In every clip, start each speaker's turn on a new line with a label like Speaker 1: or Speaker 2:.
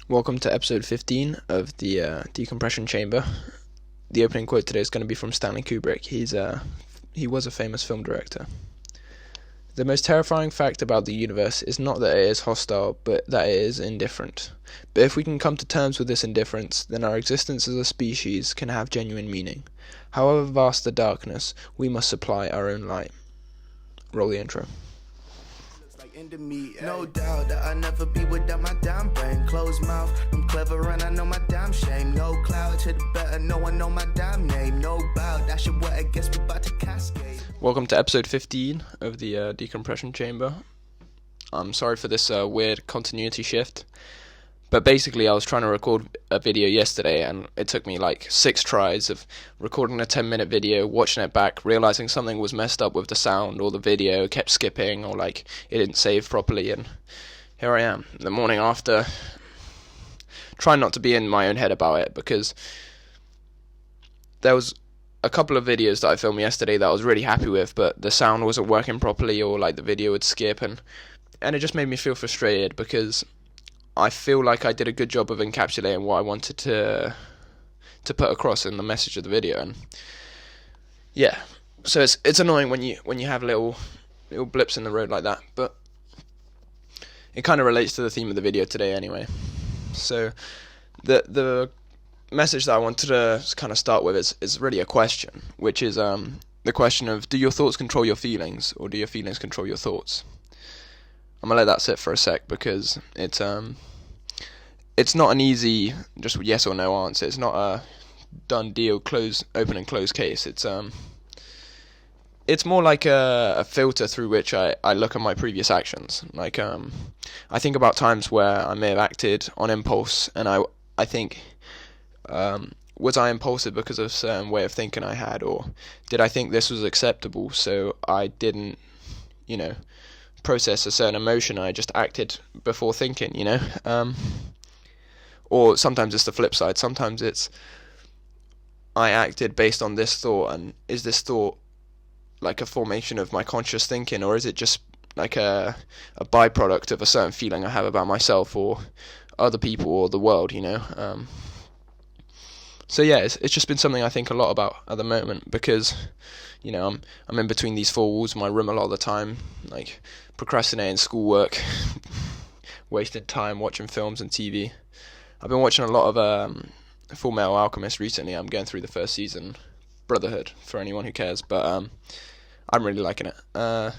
Speaker 1: Welcome to episode 15 of the Decompression Chamber. The opening quote today is going to be from Stanley Kubrick. He was a famous film director. The most terrifying fact about the universe is not that it is hostile, but that it is indifferent. But if we can come to terms with this indifference, then our existence as a species can have genuine meaning. However vast the darkness, we must supply our own light. Roll the intro.
Speaker 2: Into me, no doubt that I never be without my damn brain. Closed mouth, I'm clever and I know my damn shame. No cloud to the better, no one know my damn name. No bow, that shit what I guess we about to cascade.
Speaker 1: Welcome to episode 15 of the Decompression Chamber. I'm sorry for this weird continuity shift, but basically I was trying to record a video yesterday and it took me like 6 tries of recording a 10-minute video, watching it back, realizing something was messed up with the sound or the video kept skipping or like it didn't save properly, and here I am the morning after, trying not to be in my own head about it, because there was a couple of videos that I filmed yesterday that I was really happy with, but the sound wasn't working properly or like the video would skip, and it just made me feel frustrated because I feel like I did a good job of encapsulating what I wanted to put across in the message of the video. And yeah, so it's annoying when you have little blips in the road like that, but it kind of relates to the theme of the video today anyway. So the message that I wanted to kind of start with is really a question, which is the question of, do your thoughts control your feelings, or do your feelings control your thoughts? I'm gonna let that sit for a sec because it's not an easy just yes or no answer. It's not a done deal, open and close case. It's more like a filter through which I look at my previous actions. Like I think about times where I may have acted on impulse, and I think, was I impulsive because of a certain way of thinking I had, or did I think this was acceptable so I didn't, process a certain emotion, I just acted before thinking, or sometimes it's the flip side. Sometimes it's I acted based on this thought, and is this thought like a formation of my conscious thinking, or is it just like a byproduct of a certain feeling I have about myself or other people or the world, So yeah, it's just been something I think a lot about at the moment, because I'm in between these four walls in my room a lot of the time, like procrastinating schoolwork, wasting time watching films and TV. I've been watching a lot of Full Metal Alchemist recently. I'm going through the first season, Brotherhood, for anyone who cares, but I'm really liking it. I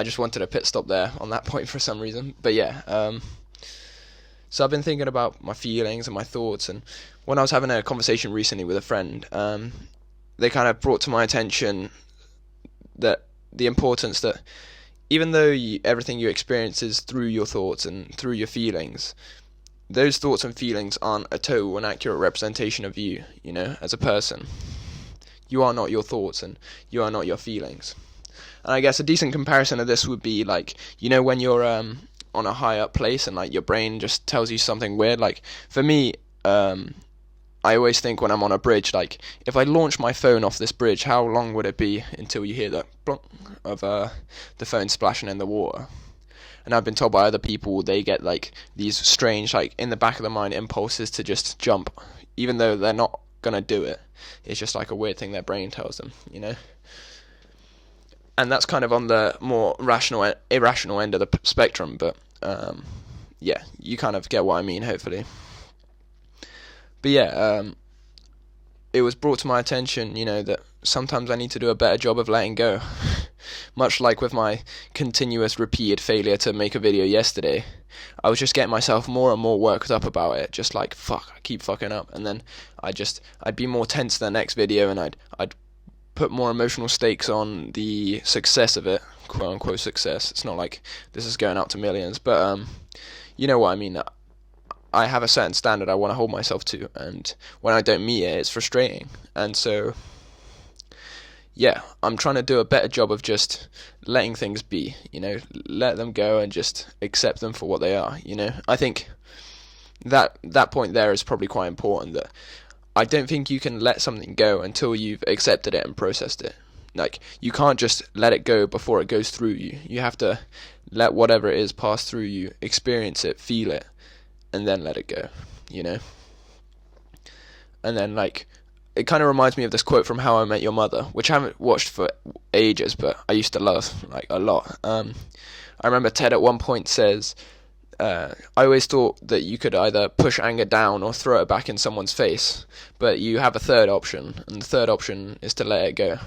Speaker 1: just wanted a pit stop there on that point for some reason, but yeah. So I've been thinking about my feelings and my thoughts, and when I was having a conversation recently with a friend, they kind of brought to my attention that the importance that even though everything you experience is through your thoughts and through your feelings, those thoughts and feelings aren't a total and accurate representation of you, as a person. You are not your thoughts and you are not your feelings. And I guess a decent comparison of this would be like, when you're on a high up place and like your brain just tells you something weird. Like for me, I always think when I'm on a bridge, like if I launch my phone off this bridge, how long would it be until you hear the plonk of the phone splashing in the water? And I've been told by other people they get like these strange, like in the back of the mind, impulses to just jump, even though they're not gonna do it. It's just like a weird thing their brain tells them, And that's kind of on the more irrational end of the spectrum, but yeah, you kind of get what I mean, hopefully. But yeah, it was brought to my attention, that sometimes I need to do a better job of letting go. Much like with my continuous repeated failure to make a video yesterday, I was just getting myself more and more worked up about it, just like, fuck, I keep fucking up, and then I'd be more tense the next video, and I'd put more emotional stakes on the success of it, quote unquote success. It's not like this is going out to millions, but you know what I mean. I have a certain standard I want to hold myself to, and when I don't meet it, it's frustrating. And so, yeah, I'm trying to do a better job of just letting things be, let them go and just accept them for what they are, I think that point there is probably quite important, that I don't think you can let something go until you've accepted it and processed it. Like, you can't just let it go before it goes through you. You have to let whatever it is pass through you, experience it, feel it, and then let it go, you know. And then, like, it kind of reminds me of this quote from How I Met Your Mother, which I haven't watched for ages, but I used to love, like, a lot. I remember Ted at one point says, I always thought that you could either push anger down or throw it back in someone's face, but you have a third option, and the third option is to let it go.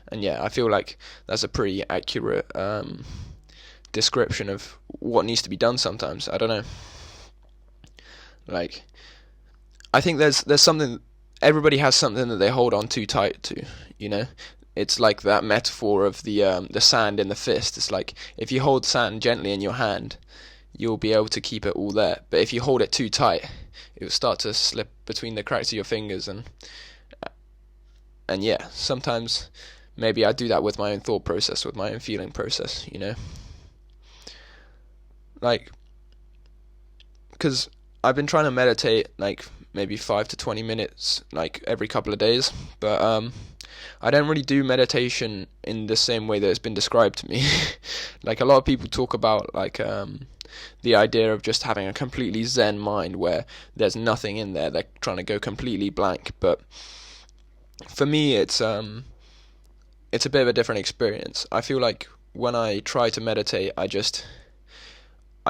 Speaker 1: And yeah, I feel like that's a pretty accurate description of what needs to be done sometimes. I don't know. Like, I think there's something, everybody has something that they hold on too tight to, you know? It's like that metaphor of the sand in the fist. It's like, if you hold sand gently in your hand, you'll be able to keep it all there. But if you hold it too tight, it will start to slip between the cracks of your fingers. And yeah, sometimes maybe I do that with my own thought process, with my own feeling process, you know? Like, because I've been trying to meditate, like, maybe 5 to 20 minutes, like, every couple of days, but I don't really do meditation in the same way that it's been described to me. Like, a lot of people talk about, like, the idea of just having a completely zen mind where there's nothing in there, they're trying to go completely blank, but for me it's a bit of a different experience. I feel like when I try to meditate, I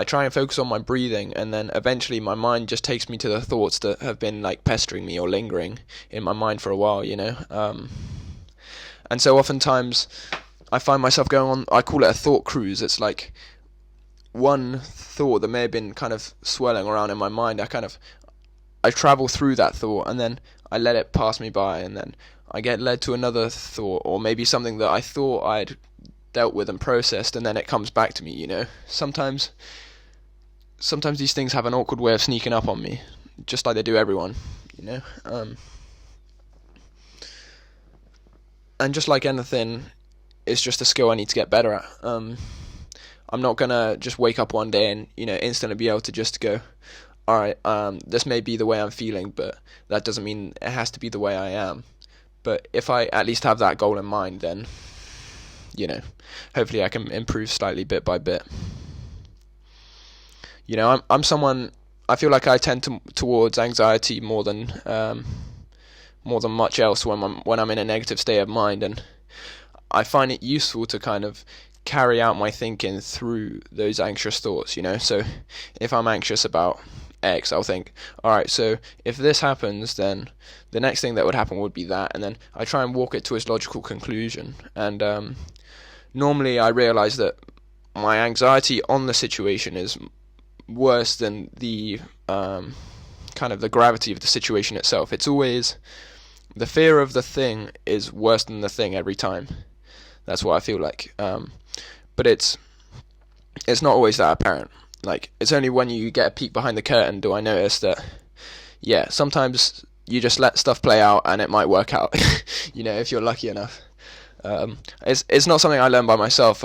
Speaker 1: try and focus on my breathing, and then eventually my mind just takes me to the thoughts that have been, like, pestering me or lingering in my mind for a while, you know. And so oftentimes I find myself going on, I call it a thought cruise. It's like one thought that may have been kind of swirling around in my mind, I travel through that thought, and then I let it pass me by, and then I get led to another thought, or maybe something that I thought I'd dealt with and processed, and then it comes back to me, you know. Sometimes these things have an awkward way of sneaking up on me, just like they do everyone, you know. And just like anything, it's just a skill I need to get better at. I'm not gonna just wake up one day and, you know, instantly be able to just go, alright, this may be the way I'm feeling, but that doesn't mean it has to be the way I am. But if I at least have that goal in mind, then, you know, hopefully I can improve slightly bit by bit. You know, I'm someone, I feel like I tend towards anxiety more than much else when I'm in a negative state of mind, and I find it useful to kind of carry out my thinking through those anxious thoughts, you know. So if I'm anxious about X, I'll think, alright, so if this happens, then the next thing that would happen would be that, and then I try and walk it to its logical conclusion. And normally I realize that my anxiety on the situation is worse than the kind of the gravity of the situation itself. It's always, the fear of the thing is worse than the thing every time. That's what I feel like. But it's not always that apparent. Like, it's only when you get a peek behind the curtain do I notice that, yeah, sometimes you just let stuff play out and it might work out, you know, if you're lucky enough. It's not something I learned by myself.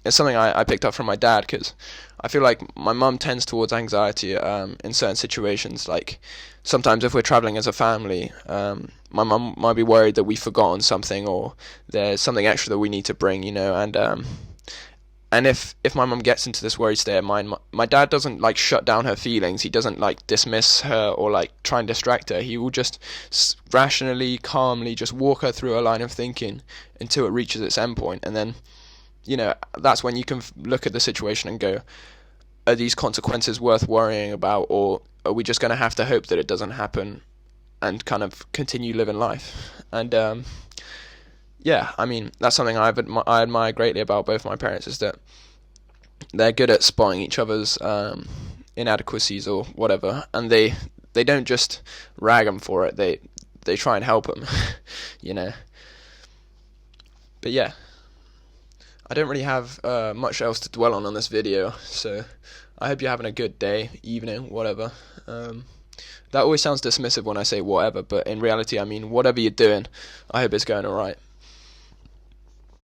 Speaker 1: It's something I picked up from my dad, because I feel like my mum tends towards anxiety in certain situations. Like, sometimes if we're traveling as a family, my mum might be worried that we've forgotten something, or there's something extra that we need to bring, you know. And if my mum gets into this worried state of mind, my dad doesn't, like, shut down her feelings. He doesn't, like, dismiss her or, like, try and distract her. He will just rationally, calmly just walk her through a line of thinking until it reaches its endpoint. And then, you know, that's when you can look at the situation and go, are these consequences worth worrying about, or are we just going to have to hope that it doesn't happen and kind of continue living life? And yeah, I mean, that's something I admire greatly about both my parents, is that they're good at spotting each other's inadequacies or whatever, and they don't just rag them for it. They try and help them, you know. But yeah, I don't really have much else to dwell on this video, so I hope you're having a good day, evening, whatever. That always sounds dismissive when I say whatever, but in reality, I mean, whatever you're doing, I hope it's going alright.